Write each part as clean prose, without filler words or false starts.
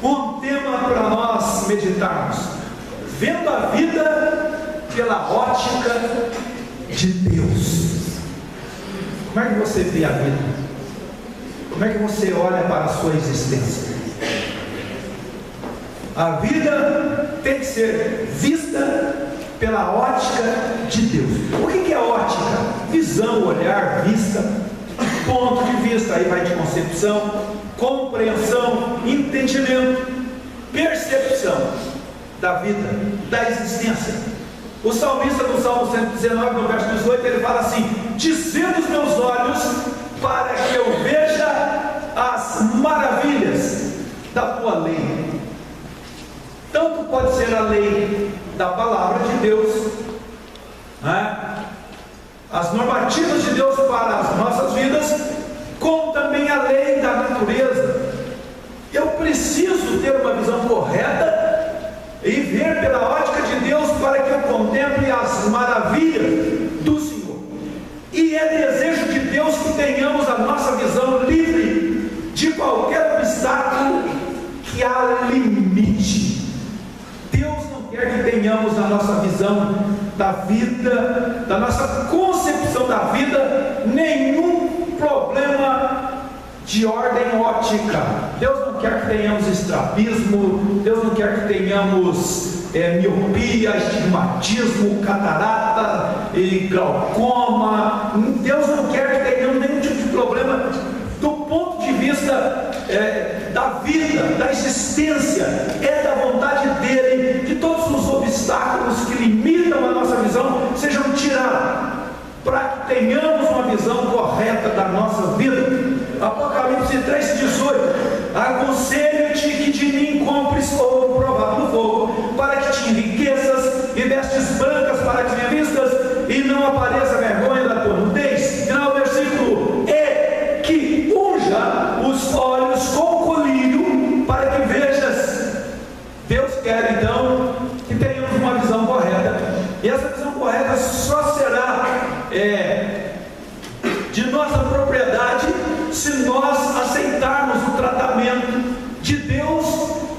Um tema para nós meditarmos: vendo a vida pela ótica de Deus. Como é que você vê a vida? Como é que você olha para a sua existência? A vida tem que ser vista pela ótica de Deus. O que é ótica? Visão, olhar, vista, ponto de vista. Aí vai de concepção, compreensão, entendimento, percepção da vida, da existência. O salmista no Salmo 119, no verso 18, ele fala assim: descendo os meus olhos para que eu veja as maravilhas da tua lei. Tanto pode ser a lei da palavra de Deus, né? As normativas de Deus para as nossas vidas, como também a lei da natureza. Eu preciso ter uma visão correta e ver pela ótica de Deus para que eu contemple as maravilhas do Senhor. E é desejo de Deus que tenhamos a nossa visão livre de qualquer obstáculo que há limite. Deus não quer que tenhamos a nossa visão da vida, da nossa concepção da vida, nenhum problema de ordem ótica. Deus não quer que tenhamos estrabismo, Deus não quer que tenhamos miopia, estigmatismo, catarata e glaucoma. Deus não quer que tenhamos nenhum tipo de problema do ponto de vista da vida, da existência. É da vontade dele que todos os obstáculos que limitam a nossa visão sejam tirados, para que tenhamos uma visão correta da nossa vida. Apocalipse 3,18: aconselho-te que de mim compres ouro provado no fogo, para que te enriqueças, e vestes brancas para que te vistas, e não apareça a vergonha da tua nudez. Final do versículo: é que unja os olhos com colírio, para que vejas. Deus quer então que tenhamos uma visão correta, e essa visão correta só será de nossa propriedade se nós aceitarmos o tratamento de Deus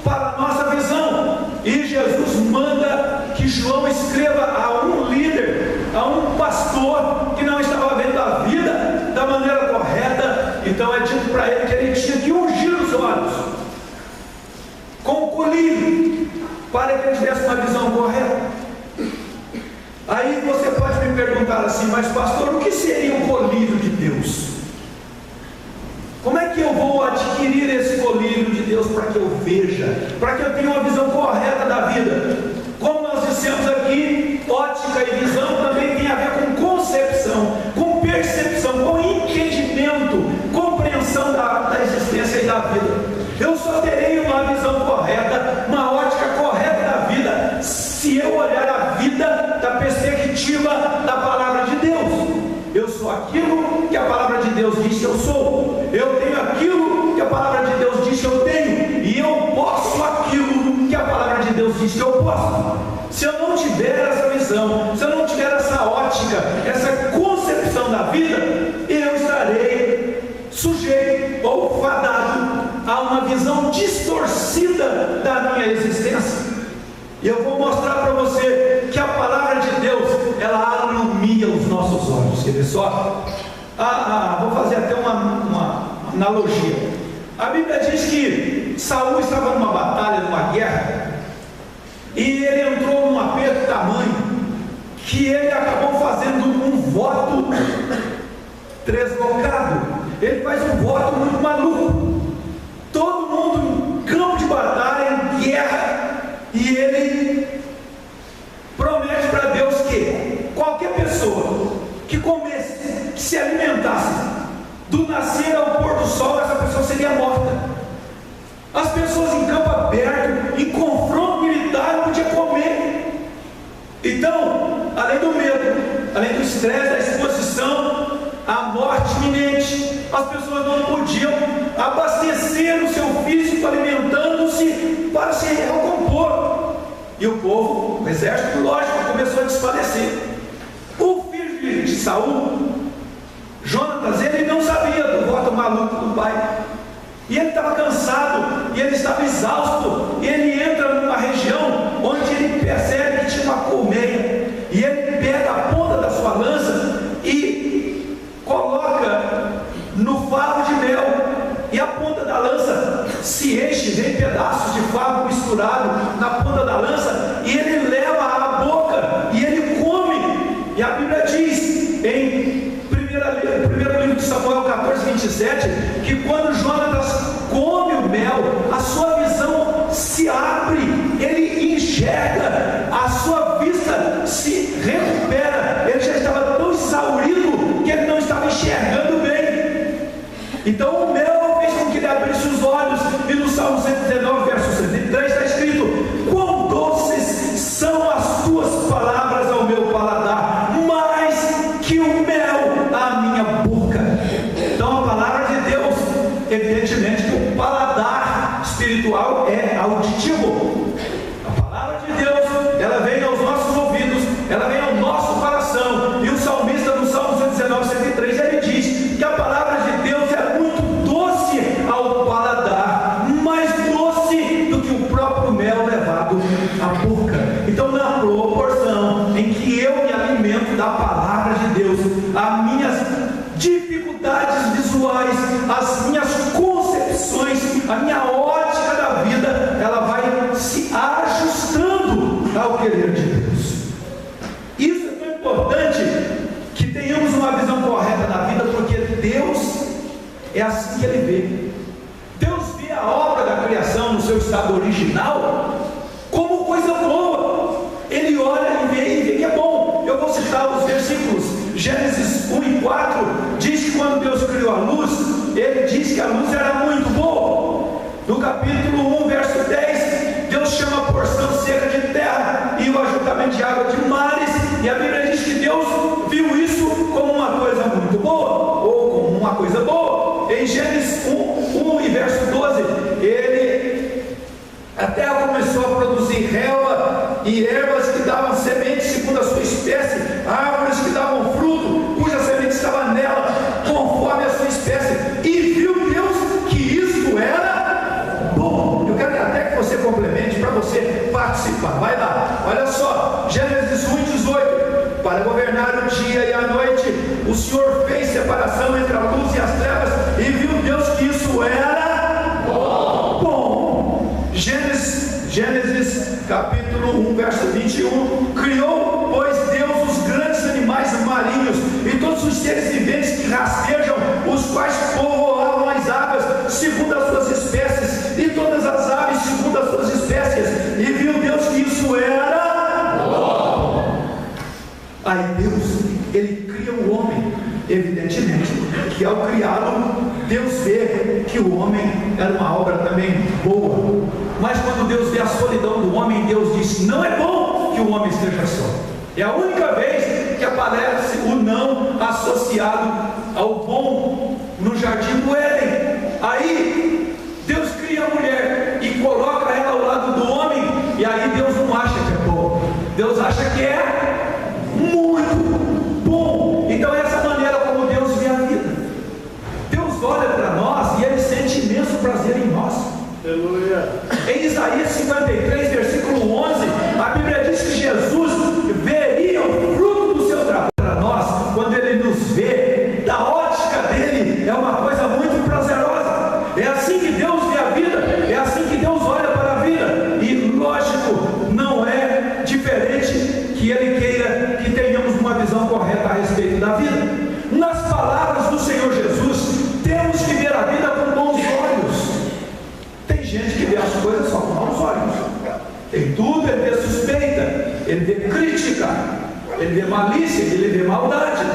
para a nossa visão. E Jesus manda que João escreva a um líder, a um pastor que não estava vendo a vida da maneira correta. Então é dito para ele que ele tinha que ungir os olhos com o colírio, para que ele tivesse uma visão correta. Aí você pode me perguntar assim: mas pastor, o que seria o colírio de Deus? Como é que eu vou adquirir esse colírio de Deus para que eu veja, para que eu tenha uma visão correta da vida? Como nós dissemos aqui, ótica e visão também tem a ver com concepção, com percepção, com entendimento, compreensão da existência e da vida. Eu só terei uma visão correta, uma ótica correta da vida, se eu olhar a vida da perspectiva da palavra de Deus. Eu sou aquilo que a palavra de Deus diz que eu sou. Eu tenho aquilo que a palavra de Deus diz que eu tenho. E eu posso aquilo que a palavra de Deus diz que eu posso. Se eu não tiver essa visão, se eu não tiver essa ótica, essa concepção da vida, eu estarei sujeito ou fadado a uma visão distorcida da minha existência. E eu vou mostrar para você que a palavra de Deus, ela alumia os nossos olhos. Quer ver só? Vou fazer até uma analogia. A Bíblia diz que Saul estava numa batalha, numa guerra, e ele entrou num aperto tamanho que ele acabou fazendo um voto deslocado. Ele faz um voto muito maluco. Todo mundo em campo de batalha, em guerra, e ele promete para Deus que qualquer pessoa que comesse, que se alimentasse do nascer ao pôr do sol, essa pessoa seria morta. As pessoas em campo aberto, em confronto militar, não podiam comer. Então, além do medo, além do estresse, da exposição à morte iminente, as pessoas não podiam abastecer o seu físico alimentando-se para se recompor. E o povo, o exército, lógico, começou a desfalecer. O filho de Saul, Jonatas, ele não sabia do voto maluco do pai. E ele estava cansado, e ele estava exausto, e ele entra numa região onde ele percebe que tinha uma colmeia, e ele pega a ponta da sua lança e coloca no favo de mel, e a ponta da lança se enche, vem pedaços de favo misturado na ponta da lança, e ele leva à boca, e ele come. E a Bíblia diz em primeiro livro de Samuel 14:27, que quando Jonatas come o mel, a sua visão se abre, ele enxerga, a sua vista se recupera. Ele já estava tão exaurido que ele não estava enxergando bem. Então o mel fez com que ele abrisse os olhos, e no Salmo 119, verso 103 está escrito: quão doces são as tuas palavras ao meu paladar, mais que o mel à minha boca. Então a palavra de Deus, evidentemente que o paladar espiritual é auditivo. A palavra de Deus, ela vem aos nossos ouvidos, ela vem ao nosso coração. E o salmista no Salmo 119, 103, ele diz que a palavra de Deus é muito doce ao paladar, mais doce do que o próprio mel levado à boca. Então, na proporção em que eu me alimento da palavra de Deus, as minhas dificuldades visuais, as minhas concepções, a minha ótica da vida, ela vai se ajustando ao querer de Deus. Isso é tão importante, que tenhamos uma visão correta da vida, porque Deus é assim que Ele vê. Deus vê a obra da criação no seu estado original como coisa boa. Ele olha e vê que é bom. Eu vou citar os versículos. Gênesis 1:4 diz que quando Deus criou a luz, Ele diz que a luz era muito boa. No capítulo 1, verso 10, Deus chama a porção seca de terra e o ajuntamento de água de mares, e a Bíblia diz que Deus viu isso como uma coisa muito boa, ou como uma coisa boa. Em Gênesis 1 e verso 12, a terra começou a produzir relva e ervas que davam sementes segundo a sua espécie, árvores que davam fruto, cuja semente estava nela, conforme a sua espécie. E viu Deus que isto era bom. Eu quero até que você complemente para você participar. Vai lá, olha só, Gênesis 1:18. Para governar o dia e a noite, o Senhor fez separação entre a luz e as trevas, e viu Deus que isso era bom. Gênesis capítulo 1, verso 21. Criou, pois, Deus os grandes animais marinhos e todos os seres viventes que rastejam, os quais povoavam as águas segundo as suas espécies, e todas as aves segundo as suas espécies, e viu Deus que isso era bom. Aí Deus, Ele cria o homem. Evidentemente que ao criá-lo, Deus vê que o homem era uma obra também boa. Mas quando Deus vê a solidão do homem, Deus diz: não é bom que o homem esteja só. É a única vez que aparece o não associado ao bom no jardim do Éden. Aí Deus cria a mulher e coloca ela ao lado do homem, e aí Deus não acha que é bom, Deus acha que é muito bom. Então essa é a maneira como Deus vê a vida. Deus olha para nós e Ele sente imenso prazer em nós. Aleluia. Em Isaías 53, versículo 11, a Bíblia diz que Jesus veria o fruto do seu trabalho. Para nós, quando Ele nos vê, da ótica dele, é uma coisa muito prazerosa. É assim que Deus vê a vida, é assim que Deus olha para a vida. E lógico, não é diferente que Ele queira que tenhamos uma visão correta a respeito da vida. Nas palavras do Senhor Jesus, temos que ver a vida com bons olhos. Tem gente que vê as coisas só com maus olhos. Tem tudo, ele vê suspeita, ele vê crítica, ele vê malícia, ele vê maldade.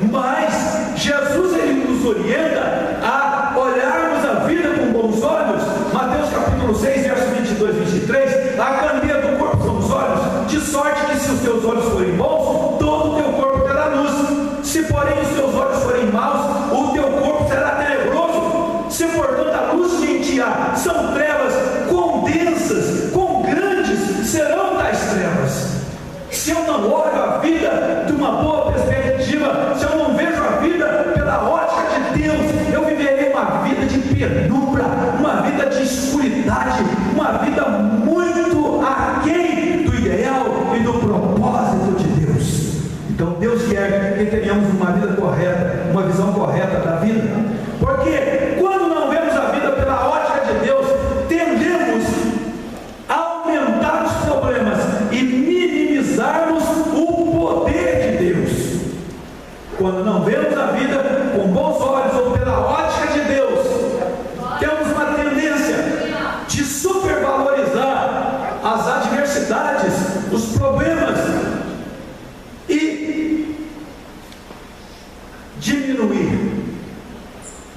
Mas Jesus, Ele nos orienta a olharmos a vida com bons olhos. Mateus capítulo 6, verso 22 e 23. A candeia do corpo são os olhos, de sorte que se os teus olhos forem bons, todo o teu corpo terá luz. Se porém os teus olhos forem maus, o teu corpo será tenebroso. Se portanto a luz que em ti há são trevas, quão densas, quão grandes serão tais trevas. Se eu não olho a vida de uma boa perspectiva, se eu não vejo a vida pela ótica de Deus, eu viverei uma vida de penumbra uma vida correta, uma visão correta da vida. Porque quando não vemos a vida pela ótica de Deus, tendemos a aumentar os problemas e minimizarmos o poder de Deus. Quando não vemos a vida com bons olhos ou pela ótica de Deus, temos uma tendência de supervalorizar as adversidades, os problemas e diminuir,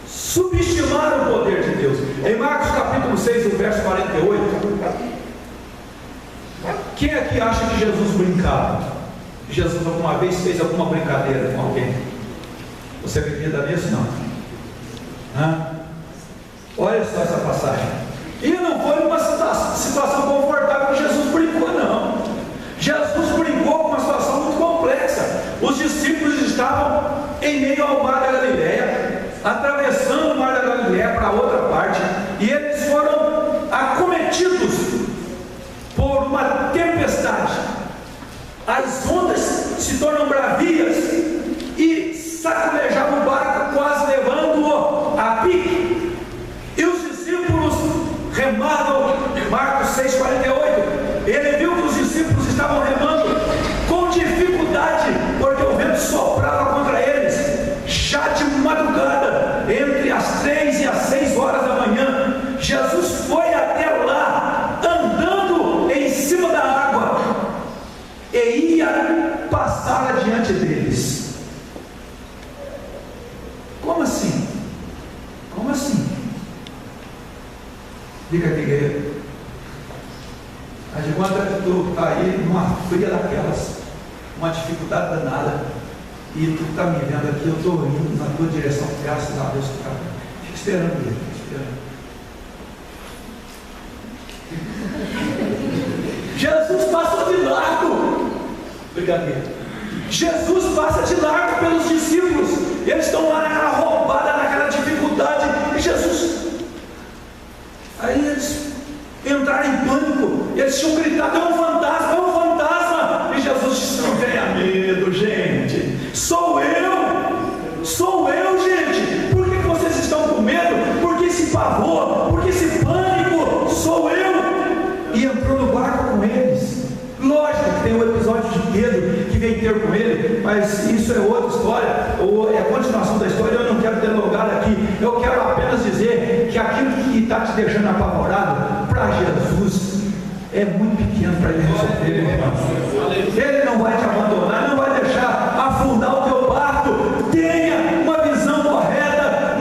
subestimar o poder de Deus. Em Marcos capítulo 6, o verso 48, quem aqui acha que Jesus brincava? Jesus alguma vez fez alguma brincadeira com alguém? Você acredita nisso? Não. Olha só essa passagem. E não foi uma situação confortável que Jesus brincou, não. Jesus brincou com uma situação muito complexa. Os discípulos estavam em meio ao mar da Galileia, atravessando o mar da Galileia para outra parte, e eles foram acometidos por uma tempestade. As ondas se tornam bravias e saculejavam o barco, quase levando-o a pique. E os discípulos remavam. Marcos 6,48. Ele viu que os discípulos estavam remando com dificuldade, porque o vento soprava contra eles, já de madrugada, entre as 3 e as 6 horas da manhã. Jesus foi até lá, andando em cima da água, e ia passar adiante deles. Como assim? Como assim? Diga aqui, guerreiro. Mas de conta que tu está aí numa fria daquelas, uma dificuldade danada, e tu está me vendo aqui, eu estou indo na tua direção, graças a Deus. Fica esperando ele, fica esperando. Jesus passou de largo. Brincadeira. Jesus passa de largo pelos discípulos. Eles estão lá naquela roubada, naquela dificuldade. E Jesus. Aí eles entraram em pânico. Eles tinham gritado: é um fantasma, é um fantasma. E Jesus disse: não tenha medo, gente. Sou eu, gente. Por que vocês estão com medo? Por que esse pavor? Por que esse pânico? Sou eu. E entrou no barco com eles. Lógico que tem um episódio de Pedro que vem ter com ele, mas isso é outra história, ou é a continuação da história. Eu não quero delongar aqui. Eu quero apenas dizer que aquilo que está te deixando apavorado, para Jesus é muito pequeno para ele resolver, irmão. Ele não vai te abandonar, não vai deixar afundar o teu barco. Tenha uma visão correta,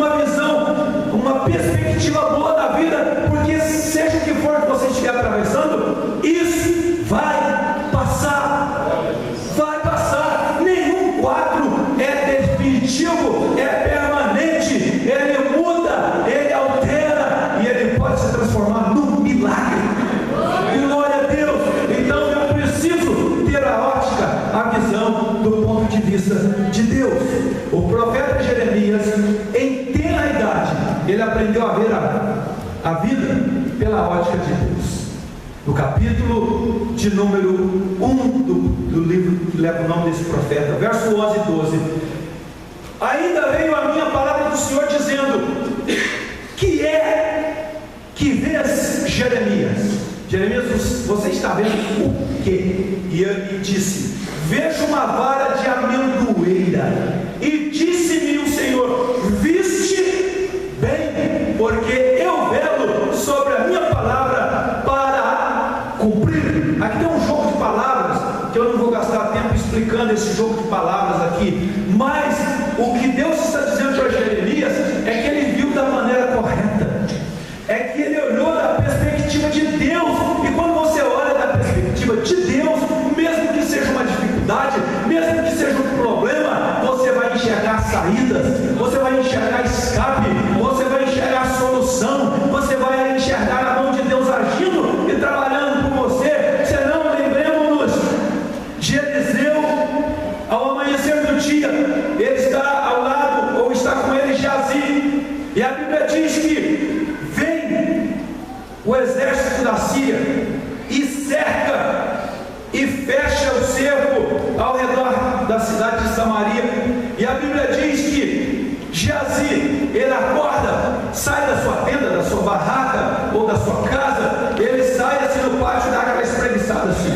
uma perspectiva boa da vida, porque seja o que for que você estiver atravessando, isso vai passar. Vai passar. Nenhum quadro é definitivo, é permanente. Ele muda, ele altera, e ele pode se transformar num milagre. Glória a Deus. Então eu preciso ter a ótica, a visão do ponto de vista de Deus. O profeta Jeremias, em tenra idade, ele aprendeu a ver a vida pela ótica de Deus. No capítulo de número 1 do livro que leva o nome desse profeta, verso 11 e 12: ainda veio a minha palavra do Senhor dizendo: que é que vês, Jeremias? Jeremias, você está vendo o quê? E ele disse: vejo uma vara de amendoeira. E disse-me o Senhor: viste bem, porque eu velo sobre a minha palavra para cumprir. Aqui tem um jogo de palavras, que eu não vou gastar tempo explicando esse jogo de palavras aqui, mas o que Deus está dizendo para Jeremias é que ele viu da maneira correta, é que ele olhou da perspectiva de Deus. E quando você olha da perspectiva de Deus, mesmo que seja uma dificuldade, mesmo que seja um problema, você vai enxergar saídas, você vai enxergar escape, você vai enxergar solução, você vai enxergar a mão de Deus agindo e trabalhando por você. Senão, lembremos-nos de Eliseu. Ao amanhecer do dia, ele está ao lado, ou está com ele Geazi, e a Bíblia diz que vem o exército da Síria e cerca e fecha o cerco ao redor da cidade de Samaria. E a Bíblia diz que Geazi, ele acorda, sai da sua tenda, da sua barraca ou da sua casa, ele sai assim no pátio e dá aquela espreguiçada assim.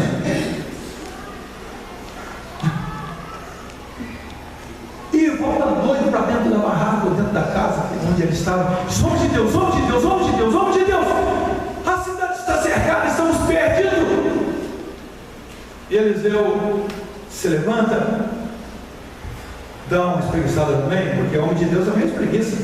E volta doido para dentro da barraca ou dentro da casa onde ele estava. Homem de Deus, homem de Deus, homem de Deus, homem de Deus! A cidade está cercada, estamos perdidos. E Eliseu se levanta, dá uma espreguiçada também, porque homem de Deus é meio espreguiça.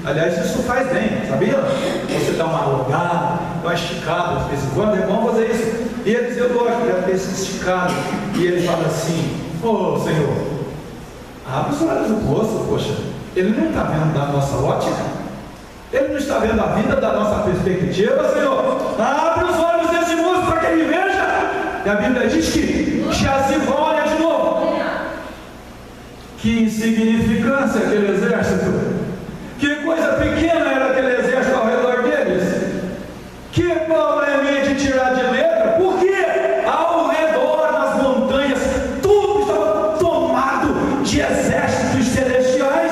Aliás, isso faz bem, sabia? Você dá uma alongada, dá uma esticada de vez em quando, é bom fazer isso. E Eliseu gosta de ter esse esticado. E ele fala assim: ô Senhor, abre os olhos do poço, poxa, ele não está vendo da nossa ótica, ele não está vendo a vida da nossa perspectiva, Senhor, abre os olhos desse moço para que ele veja. E a Bíblia diz que Geazi olha de novo. Que insignificância aquele exército, que coisa pequena era aquele exército ao redor deles, que probleminha de tirar de letra, porque ao redor das montanhas tudo estava tomado de exércitos celestiais.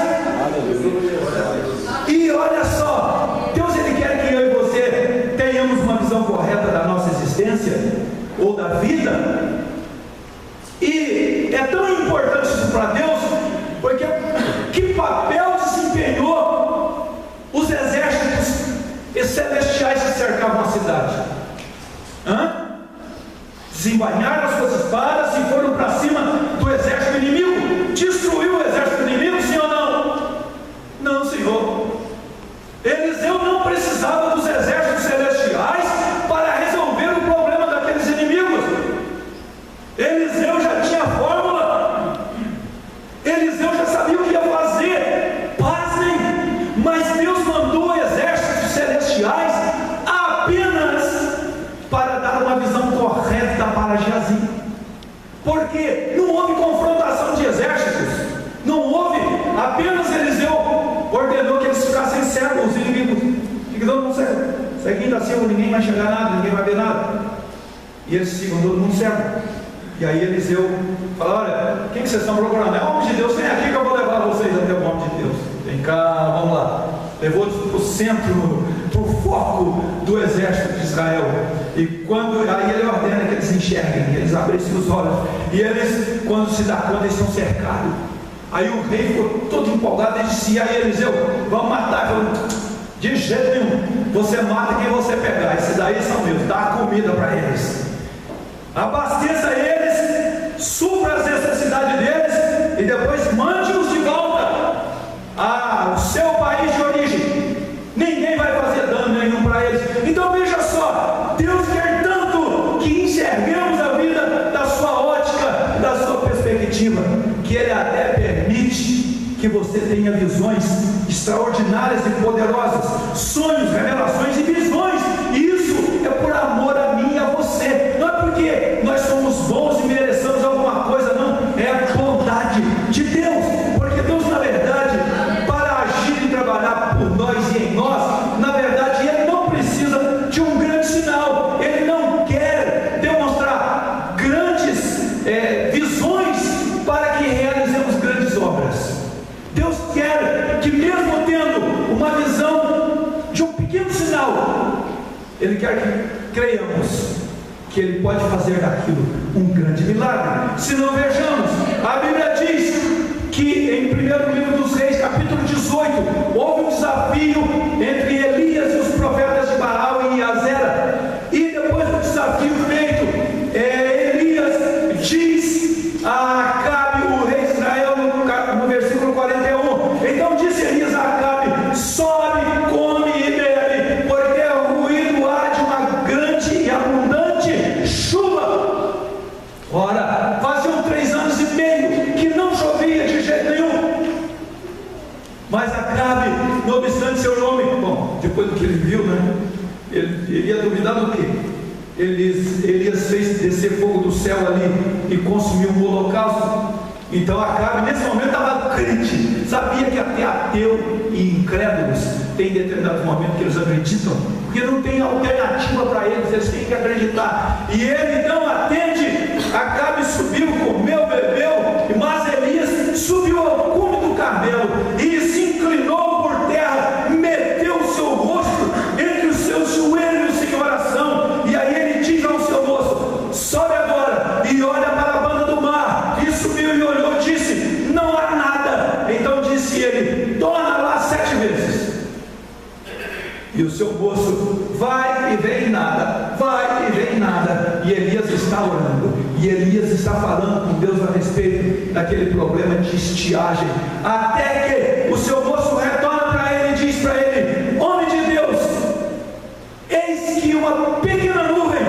E olha só, Deus ele quer que eu e você tenhamos uma visão correta da nossa existência ou da vida. E é tão importante isso para Deus, porque que papel desempenhou os exércitos celestiais que cercavam a cidade? Desembainharam as suas espadas e foram para cima do exército inimigo. Destruiu o exército inimigo, sim ou não? Não, Senhor. Eliseu não precisava dos exércitos celestiais para resolver o problema daqueles inimigos. Eliseu já tinha a fórmula. Eliseu já sabia o que ia fazer. Pasmem, mas Deus mandou exércitos celestiais apenas para dar uma visão correta para Geazi. Porque não houve confrontação de exércitos, não houve, apenas Eliseu ordenou que eles ficassem cegos, os inimigos. Fica todo mundo cego. Seguindo assim, ninguém vai chegar nada, ninguém vai ver nada. E eles ficam todo mundo cego. E aí Eliseu fala: olha, quem que vocês estão procurando? É o homem de Deus, vem aqui que eu vou levar vocês até o homem de Deus. Vem cá, vamos lá. Levou-os para o centro, para o foco do exército de Israel. E aí ele ordena que eles enxerguem, que eles abrem os olhos. E eles, quando se dá conta, eles estão cercados. Aí o rei ficou todo empolgado e disse: e aí Eliseu, vamos matar? Falou: de jeito nenhum, você mata quem você pegar. Esses daí são meus, dá a comida para eles, abasteça eles, supra as necessidades deles e depois mande-os de volta ao seu país de origem. Ninguém vai fazer dano nenhum para eles. Então veja só, Deus quer tanto que enxerguemos a vida da sua ótica, da sua perspectiva, que Ele até permite que você tenha visões extraordinárias e poderosas, sonhos, revelações e visões. E isso é por amor a mim e a você. Não é porque nós somos bons e mereçamos alguma coisa, não. É a bondade de Deus. Porque Deus, na verdade, para agir e trabalhar por nós e em nós, na verdade, Ele não precisa de um grande sinal. Ele não quer demonstrar grandes visões para que realizemos grandes obras. Deus quer que, mesmo tendo uma visão de um pequeno sinal, Ele quer que creiamos que Ele pode fazer daquilo um grande milagre. Se não, vejamos, a Bíblia diz que em 1º livro dos Reis, capítulo 18, houve um desafio entre Elias e os profetas de Baal e Azera. E depois do desafio feito, Elias diz a Acabe, o rei de Israel, no versículo 41. Então disse Elias a Acabe: sobe, come e bebe, porque ruído há de uma grande e abundante chuva. Ora, faziam 3 anos e meio que não chovia de jeito nenhum. Mas Acabe, não obstante seu nome, bom, depois do que ele viu, né, ele ia duvidar do quê? Elias fez descer fogo do céu ali e consumiu um holocausto. Então Acabe nesse momento estava crente, sabia que até ateu e incrédulos tem determinado momento que eles acreditam, porque não tem alternativa para eles têm que acreditar. E ele então atende. Acabe subiu, comeu, bebeu, mas Elias subiu ao ele torna lá 7 vezes. E o seu moço vai e vem nada, vai e vem nada. E Elias está orando, e Elias está falando com Deus a respeito daquele problema de estiagem, até que o seu moço retorna para ele e diz para ele: homem de Deus, eis que uma pequena nuvem,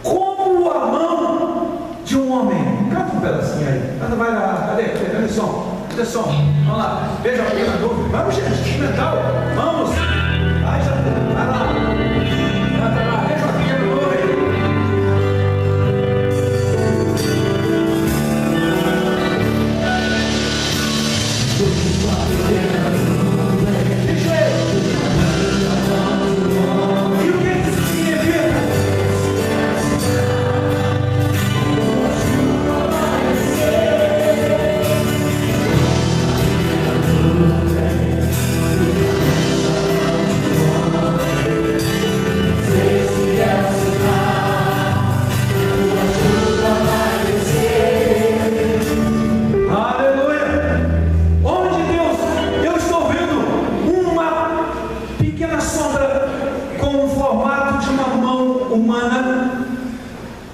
como a mão de um homem. Canta um pedacinho aí, vai lá, cadê o som? Cadê o som? Vamos lá, veja a pequena nuvem. Vamos, gente, instrumental, vamos. Vai lá, veja a pequena nuvem. E o que isso significa?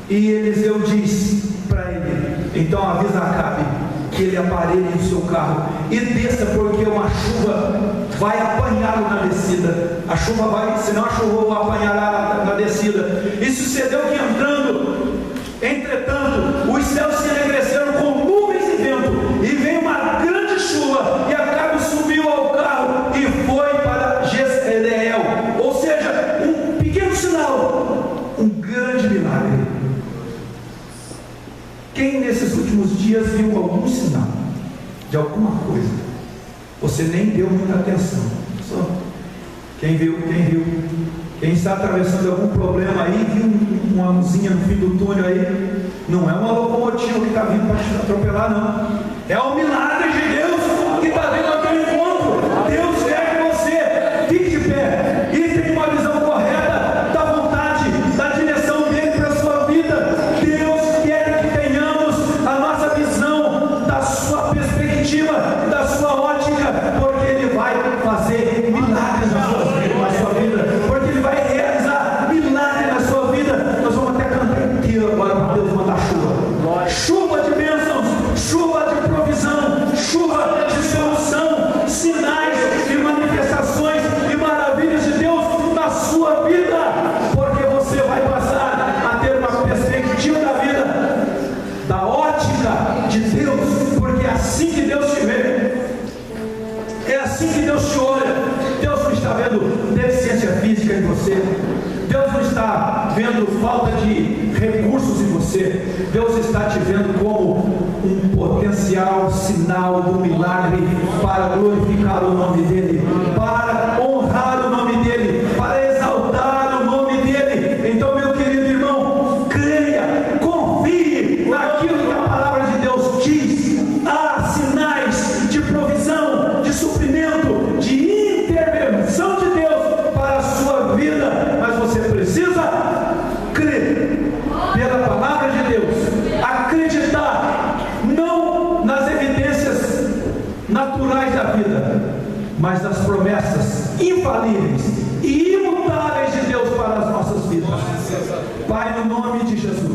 E Eliseu diz para ele: então avisa Acabe que ele aparelhe o seu carro e desça, porque uma chuva vai apanhá-lo na descida. A chuva vai, senão a chuva vai apanhar na descida. E sucedeu que entrando, entretanto, os céus se enegreceram com nuvens e vento, e veio uma grande chuva, e Acabe subiu ao carro e foi para Jezreel. Ou seja, um pequeno sinal, um grande milagre. Quem nesses últimos dias viu algum sinal de alguma coisa? Você nem deu muita atenção. Só quem viu? Quem está atravessando algum problema aí, viu uma luzinha no fim do túnel aí? Não é uma locomotiva que está vindo para te atropelar, não. É o milagre de Deus que está vindo ao teu encontro. Deus quer que você fique de pé e tenha uma visão correta da vontade, da direção dele para a sua vida. Deus quer que tenhamos a nossa visão da sua perspectiva, da sua ótica, porque Ele vai fazer milagres na sua vida, porque Ele vai realizar milagres na sua vida. Nós vamos até cantar inteiro agora para Deus mandar chuva. Chuva de bênçãos, chuva de provisão, chuva de solução, sinais e manifestações e maravilhas de Deus na sua vida, porque você vai passar a ter uma perspectiva da vida, da ótica de Deus, porque é assim que Deus te vê, é assim que Deus te olha. Deus não está vendo deficiência física em você, Deus não está vendo falta de recursos em você, Deus está te vendo como um potencial sinal do milagre para glorificar o nome dEle, para honrar o nome dEle, para exaltar o nome dEle. Então, meu querido irmão, creia, confie naquilo que a palavra de Deus diz. Há sinais de provisão, de suprimento, de intervenção de Deus para a sua vida, mas você precisa crer pela palavra de Deus, acreditar não nas evidências naturais da vida, mas nas promessas infalíveis e imutáveis de Deus para as nossas vidas. Pai, no nome de Jesus,